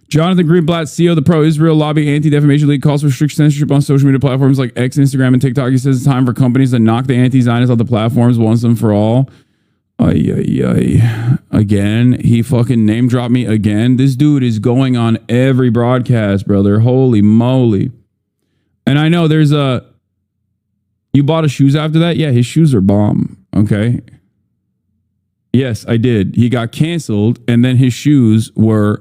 Jonathan Greenblatt, CEO of the Pro-Israel Lobby Anti-Defamation League, calls for strict censorship on social media platforms like X, Instagram, and TikTok. He says it's time for companies to knock the anti-Zionists off the platforms once and for all. Again, he fucking name dropped me again. This dude is going on every broadcast, brother. Holy moly. And I know there's a... You bought his shoes after that? Yeah, his shoes are bomb. Okay. Yes, I did. He got canceled, and then his shoes were...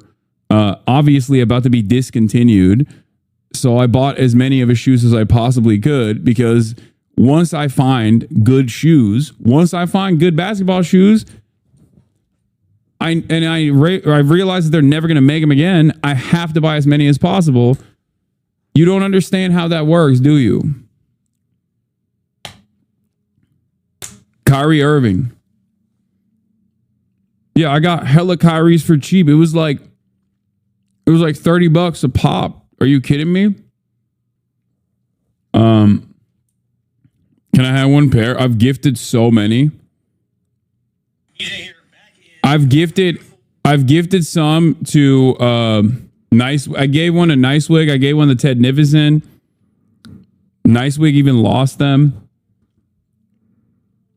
obviously about to be discontinued. So I bought as many of his shoes as I possibly could, because once I find good shoes, once I find good basketball shoes, I realize that they're never going to make them again, I have to buy as many as possible. You don't understand how that works, do you? Kyrie Irving. Yeah, I got hella Kyries for cheap. It was like $30 a pop. Are you kidding me? Can I have one pair? I've gifted so many. I've gifted some to Nice. I gave one to Nicewig. I gave one to Ted Nivison. Nicewig even lost them.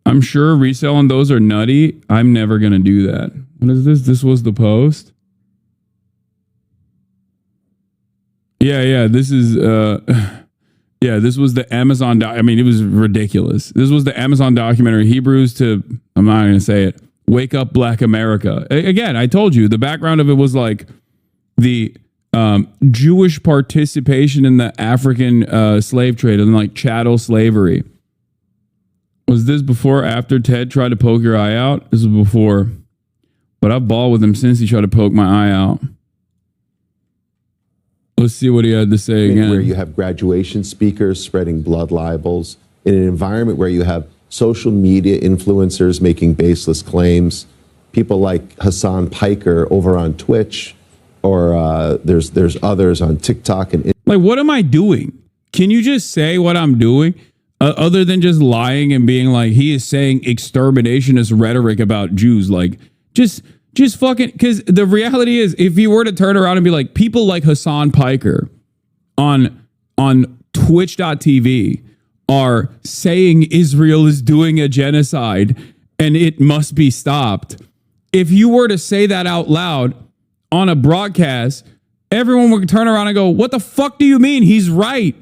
I'm sure reselling those are nutty. I'm never gonna do that. What is this? This was the post. Yeah, this is this was the Amazon I mean, it was ridiculous. This was the Amazon documentary Hebrews to, I'm not going to say it, Wake Up Black America. Again, I told you the background of it was like the Jewish participation in the African slave trade and like chattel slavery. Was this before or after Ted tried to poke your eye out? This was before. But I've balled with him since he tried to poke my eye out. Let's see what he had to say again. Where you have graduation speakers spreading blood libels, in an environment where you have social media influencers making baseless claims, people like Hasan Piker over on Twitch, or there's others on TikTok. And like, what am I doing? Can you just say what I'm doing? Other than just lying and being like, he is saying exterminationist rhetoric about Jews. Like, just fucking, because the reality is, if you were to turn around and be like, people like Hasan Piker on Twitch.tv are saying Israel is doing a genocide and it must be stopped. If you were to say that out loud on a broadcast, everyone would turn around and go, what the fuck do you mean? He's right.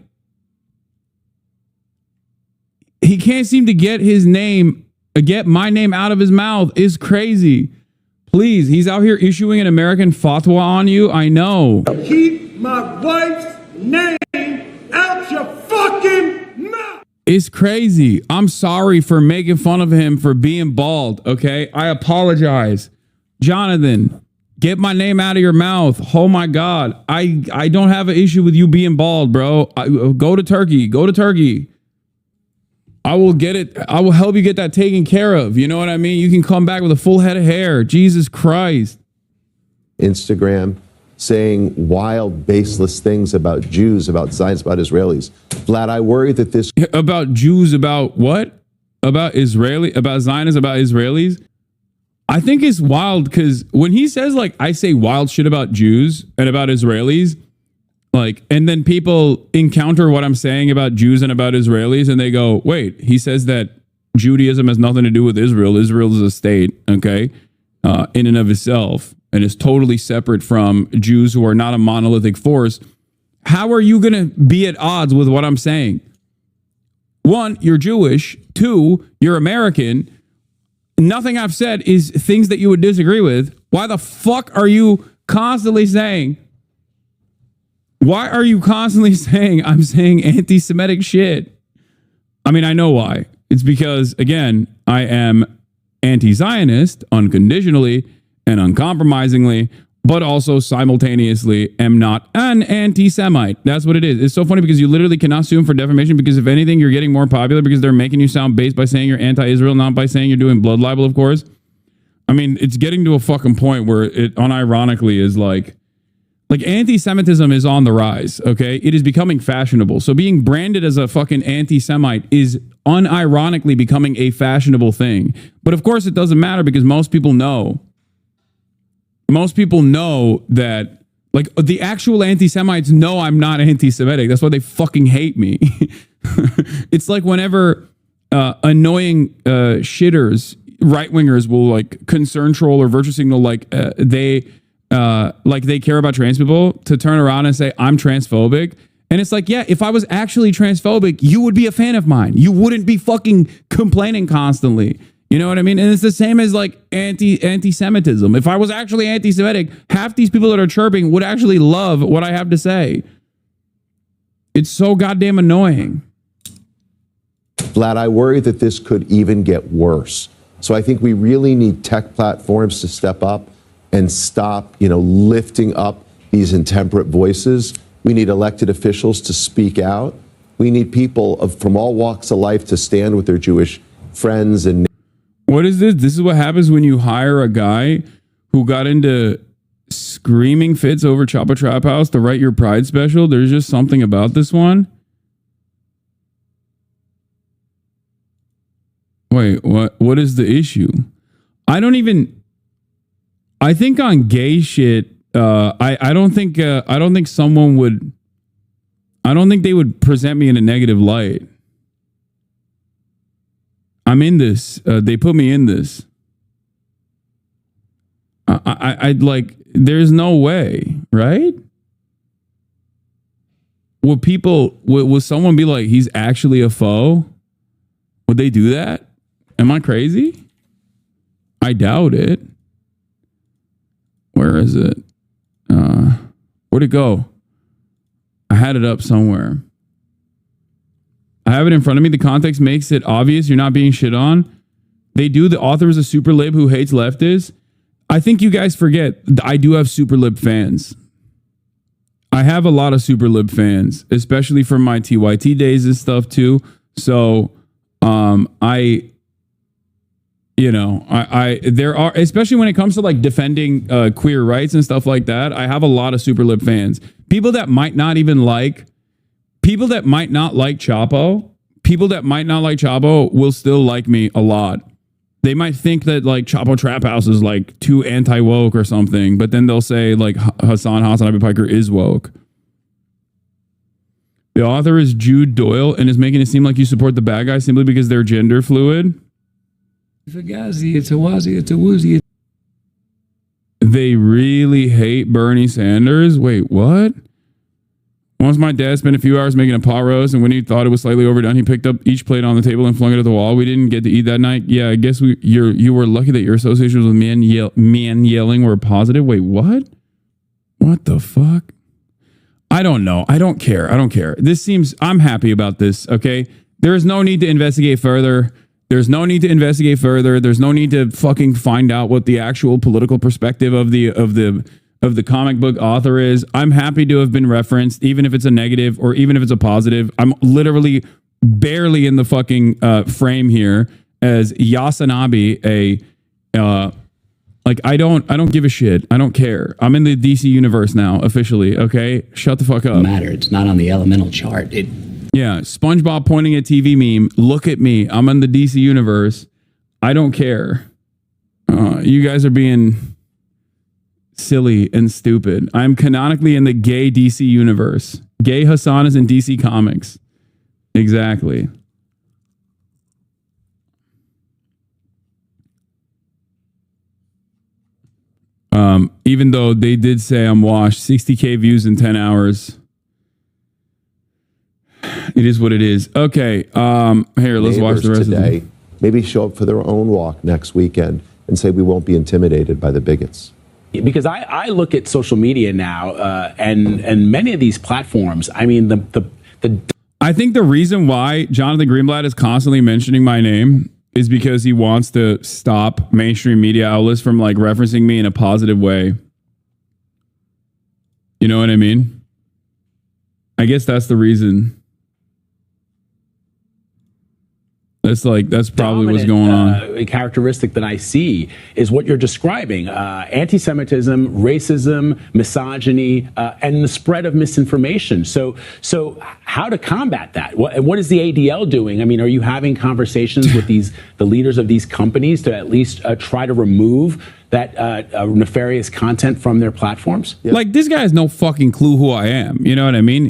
He can't seem to get my name out of his mouth. Is crazy. Please, he's out here issuing an American fatwa on you. I know. Keep my wife's name out your fucking mouth. It's crazy. I'm sorry for making fun of him for being bald, okay? I apologize. Jonathan, get my name out of your mouth. Oh my God. I don't have an issue with you being bald, bro. Go to Turkey. Go to Turkey. I will get it. I will help you get that taken care of. You know what I mean? You can come back with a full head of hair. Jesus Christ. Instagram saying wild, baseless things about Jews, about Zionists, about Israelis. Vlad, I worry that this... About Jews, about what? About Zionists, about Israelis? I think it's wild because when he says, like, I say wild shit about Jews and about Israelis, like, and then people encounter what I'm saying about Jews and about Israelis, and they go, wait, he says that Judaism has nothing to do with Israel. Israel is a state, okay, in and of itself, and is totally separate from Jews who are not a monolithic force. How are you going to be at odds with what I'm saying? One, you're Jewish. Two, you're American. Nothing I've said is things that you would disagree with. Why the fuck are you constantly saying... Why are you constantly saying I'm saying anti-Semitic shit? I mean, I know why. It's because, again, I am anti-Zionist unconditionally and uncompromisingly, but also simultaneously am not an anti-Semite. That's what it is. It's so funny because you literally cannot sue him for defamation because if anything, you're getting more popular because they're making you sound based by saying you're anti-Israel, not by saying you're doing blood libel, of course. I mean, it's getting to a fucking point where it unironically is like anti-Semitism is on the rise, okay? It is becoming fashionable. So being branded as a fucking anti-Semite is unironically becoming a fashionable thing. But of course it doesn't matter because most people know. Most people know that Like the actual anti-Semites know I'm not anti-Semitic. That's why they fucking hate me. It's like whenever annoying shitters, right-wingers will like concern troll or virtue signal like they care about trans people to turn around and say I'm transphobic. And it's like, yeah, if I was actually transphobic, you would be a fan of mine. You wouldn't be fucking complaining constantly. You know what I mean? And it's the same as like anti-Semitism. If I was actually anti-Semitic, half these people that are chirping would actually love what I have to say. It's so goddamn annoying. Vlad, I worry that this could even get worse. So I think we really need tech platforms to step up and stop, lifting up these intemperate voices. We need elected officials to speak out. We need people from all walks of life to stand with their Jewish friends and. What is this? This is what happens when you hire a guy who got into screaming fits over Choppa Trap House to write your Pride special. There's just something about this one. Wait, what is the issue? I think on gay shit, I don't think they would present me in a negative light. I'm in this. They put me in this. I'd like, there's no way, right? Would someone be like, he's actually a foe? Would they do that? Am I crazy? I doubt it. Where is it? Where'd it go? I had it up somewhere. I have it in front of me. The context makes it obvious you're not being shit on. They do. The author is a super lib who hates leftists. I think you guys forget I do have super lib fans. I have a lot of super lib fans, especially from my TYT days and stuff too. So, there are, especially when it comes to like defending queer rights and stuff like that. I have a lot of super lib fans. People that might not like Chapo, will still like me a lot. They might think that like Chapo Trap House is like too anti-woke or something, but then they'll say like Hasanabi Piker is woke. The author is Jude Doyle and is making it seem like you support the bad guys simply because they're gender fluid. Fugazi, it's a wazi, it's a woozy. They really hate Bernie Sanders? Wait, what? Once my dad spent a few hours making a pot roast, and when he thought it was slightly overdone, he picked up each plate on the table and flung it at the wall. We didn't get to eat that night. Yeah, I guess you were lucky that your associations with men yelling were positive. Wait, what? What the fuck? I don't know. I don't care. I'm happy about this, okay? There is no need to investigate further. There's no need to fucking find out what the actual political perspective of the comic book author is. I'm happy to have been referenced, even if it's a negative or even if it's a positive. I'm literally barely in the fucking frame here as Hasanabi, I don't give a shit. I don't care. I'm in the DC universe now, officially, okay? Shut the fuck up. Matter. It's not on the elemental chart. Yeah, SpongeBob pointing at TV meme. Look at me. I'm in the DC universe. I don't care. You guys are being silly and stupid. I'm canonically in the gay DC universe. Gay Hassan is in DC Comics. Exactly. Even though they did say I'm washed, 60K views in 10 hours. It is what it is. Okay. Here, let's watch the rest today, of it. Maybe show up for their own walk next weekend and say we won't be intimidated by the bigots. Because I look at social media now, and many of these platforms. I mean, I think the reason why Jonathan Greenblatt is constantly mentioning my name is because he wants to stop mainstream media outlets from like referencing me in a positive way. You know what I mean? I guess that's the reason. That's probably what's going on. A characteristic that I see is what you're describing: anti-Semitism, racism, misogyny, and the spread of misinformation. So how to combat that? What is the ADL doing? I mean, are you having conversations with the leaders of these companies to at least try to remove that nefarious content from their platforms? Like, this guy has no fucking clue who I am. You know what I mean?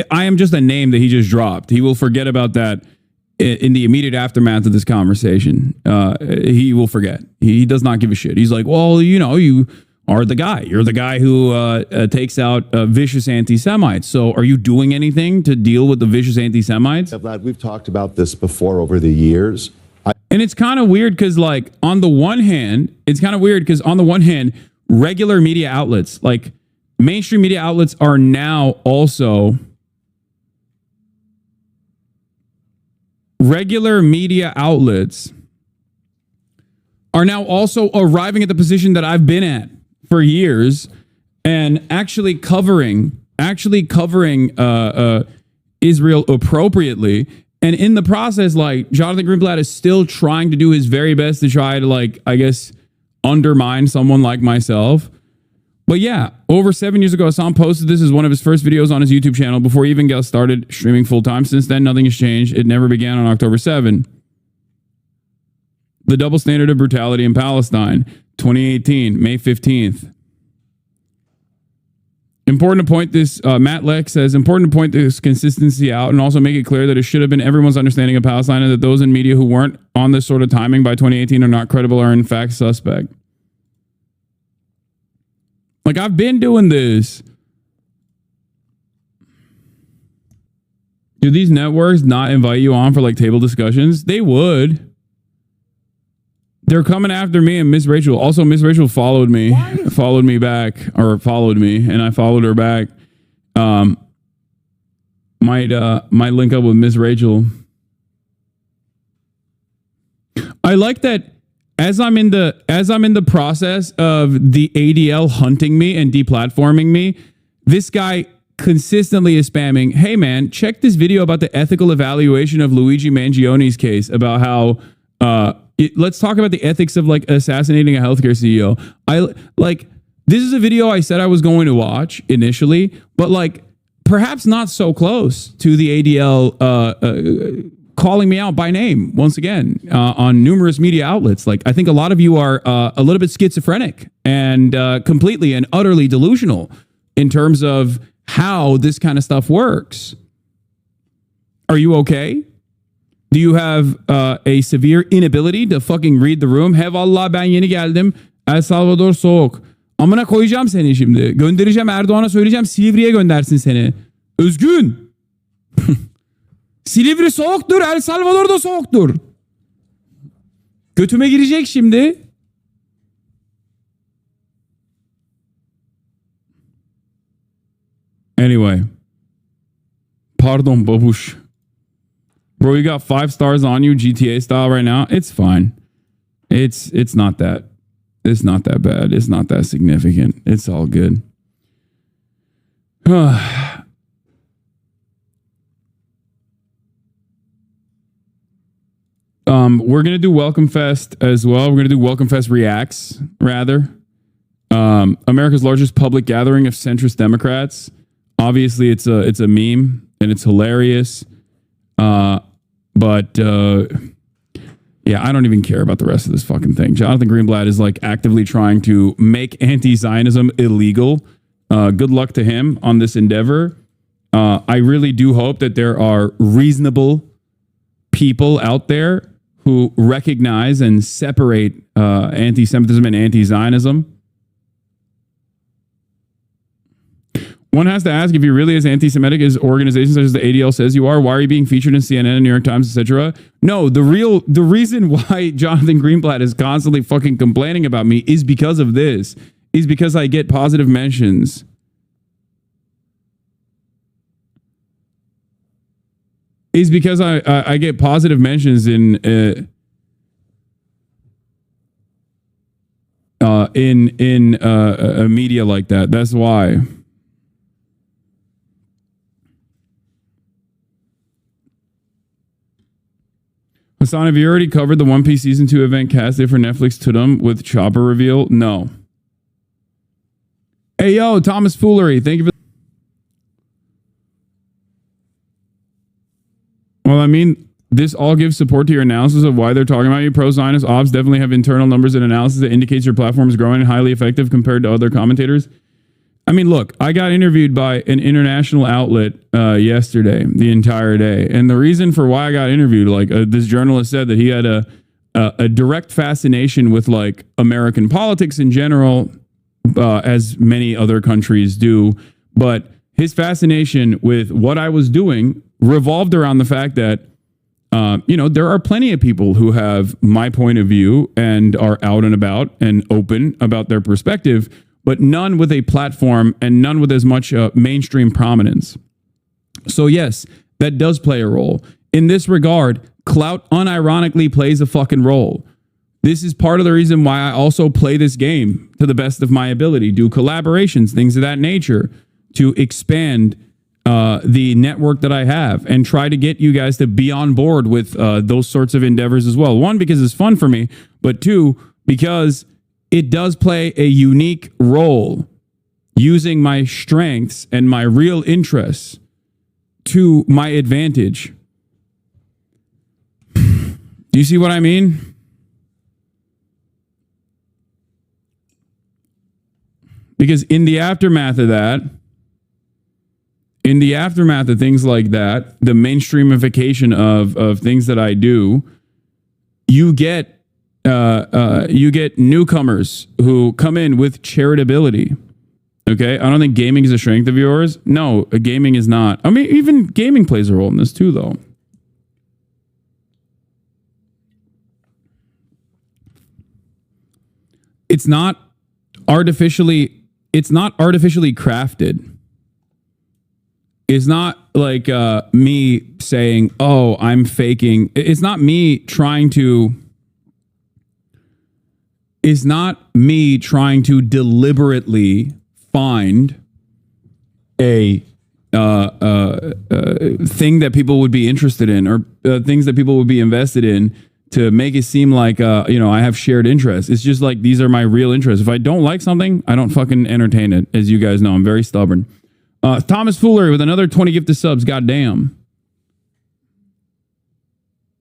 I am just a name that he just dropped. He will forget about that in the immediate aftermath of this conversation. He will forget. He does not give a shit. He's like, well, you are the guy. You're the guy who takes out vicious anti-Semites. So are you doing anything to deal with the vicious anti-Semites? Yeah, Vlad, we've talked about this before over the years. And it's kind of weird because, like, on the one hand, regular media outlets, like mainstream media outlets, are now also arriving at the position that I've been at for years and actually covering Israel appropriately. And in the process, like, Jonathan Greenblatt is still trying to do his very best to try to, like, I guess, undermine someone like myself. But yeah, over 7 years ago, Hasan posted this as one of his first videos on his YouTube channel before he even got started streaming full time. Since then, nothing has changed. It never began on October 7. The double standard of brutality in Palestine, 2018, May 15th. Important to point this, Matt Lex says, important to point this consistency out and also make it clear that it should have been everyone's understanding of Palestine and that those in media who weren't on this sort of timing by 2018 are not credible or in fact suspect. Like, I've been doing this. Do these networks not invite you on for, like, table discussions? They would. They're coming after me and Miss Rachel. Also, Miss Rachel followed me back, and I followed her back. Might link up with Miss Rachel. I like that as I'm in the process of the ADL hunting me and deplatforming me, this guy consistently is spamming, hey man, check this video about the ethical evaluation of Luigi Mangione's case about how let's talk about the ethics of, like, assassinating a healthcare CEO. This is a video I said I was going to watch initially, but, like, perhaps not so close to the ADL calling me out by name once again on numerous media outlets. Like, I think a lot of you are a little bit schizophrenic and completely and utterly delusional in terms of how this kind of stuff works. Are you okay? Do you have a severe inability to fucking read the room? He vallahi ben yeni geldim. El Salvador soğuk. Amına koyacağım seni şimdi. Göndereceğim, Erdoğan'a söyleyeceğim, Silivri'ye göndersin seni. Özgün. Silivri soğuktur, El Salvador da soğuktur. Götüme girecek şimdi. Anyway. Pardon babuş. Bro, you got 5 stars on you, GTA style right now. It's fine. It's not that. It's not that bad. It's not that significant. It's all good. We're gonna do Welcome Fest as well. We're gonna do Welcome Fest Reacts, rather. America's largest public gathering of centrist Democrats. Obviously, it's a meme and it's hilarious. But yeah, I don't even care about the rest of this fucking thing. Jonathan Greenblatt is, like, actively trying to make anti-Zionism illegal. Good luck to him on this endeavor. I really do hope that there are reasonable people out there who recognize and separate anti-Semitism and anti-Zionism. One has to ask, if you're really as anti-Semitic as organizations such as the ADL says you are, why are you being featured in CNN, New York Times, etc.? No, the reason why Jonathan Greenblatt is constantly fucking complaining about me is because of this. Is because I get positive mentions. Is because I get positive mentions in a media like that. That's why. Hasan, have you already covered the One Piece Season 2 event casted for Netflix Tudum with Chopper reveal? No. Hey, yo, Thomas Foolery. Thank you for... Well, I mean, this all gives support to your analysis of why they're talking about you. Pro-Zionist ops definitely have internal numbers and analysis that indicates your platform is growing and highly effective compared to other commentators. I mean, look, I got interviewed by an international outlet yesterday, the entire day. And the reason for why I got interviewed, like this journalist said that he had a direct fascination with like American politics in general, as many other countries do. But his fascination with what I was doing revolved around the fact that, there are plenty of people who have my point of view and are out and about and open about their perspective, but none with a platform and none with as much mainstream prominence. So yes, that does play a role. In this regard, clout unironically plays a fucking role. This is part of the reason why I also play this game to the best of my ability, do collaborations, things of that nature, to expand the network that I have and try to get you guys to be on board with those sorts of endeavors as well. One, because it's fun for me, but two, because it does play a unique role using my strengths and my real interests to my advantage. Do you see what I mean? Because in the aftermath of things like that, the mainstreamification of things that I do, you get newcomers who come in with charitability. Okay, I don't think gaming is a strength of yours. No, gaming is not. I mean, even gaming plays a role in this too, though. It's not artificially crafted. It's not like me saying, "Oh, I'm faking." It's not me trying to deliberately find a thing that people would be interested in or things that people would be invested in to make it seem like, I have shared interests. It's just like, these are my real interests. If I don't like something, I don't fucking entertain it. As you guys know, I'm very stubborn. Thomas Foolery with another 20 gifted subs. Goddamn.